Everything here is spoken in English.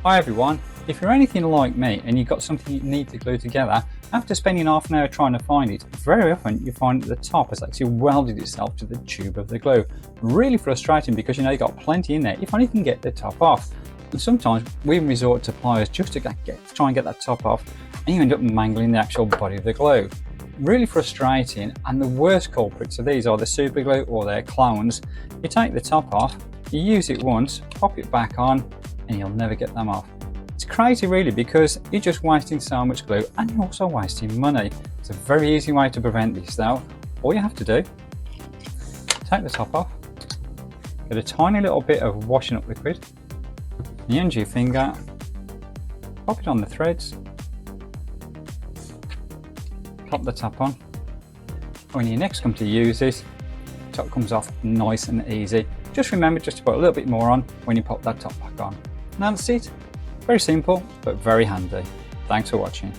Hi everyone, if you're anything like me and you've got something you need to glue together, after spending half an hour trying to find it, very often you find that the top has actually welded itself to the tube of the glue. Really frustrating because you've got plenty in there if only you can get the top off. And sometimes we even resort to pliers just to try and get that top off, and you end up mangling the actual body of the glue. Really frustrating, and the worst culprits of these are the super glue or their clones. You take the top off, you use it once, pop it back on, and you'll never get them off. It's crazy really, because you're just wasting so much glue and you're also wasting money. It's a very easy way to prevent this though. All you have to do, take the top off, get a tiny little bit of washing up liquid, you use your finger, pop it on the threads, pop the top on. When you next come to use this, the top comes off nice and easy. Just remember just to put a little bit more on when you pop that top back on. Now that's it. Very simple, but very handy. Thanks for watching.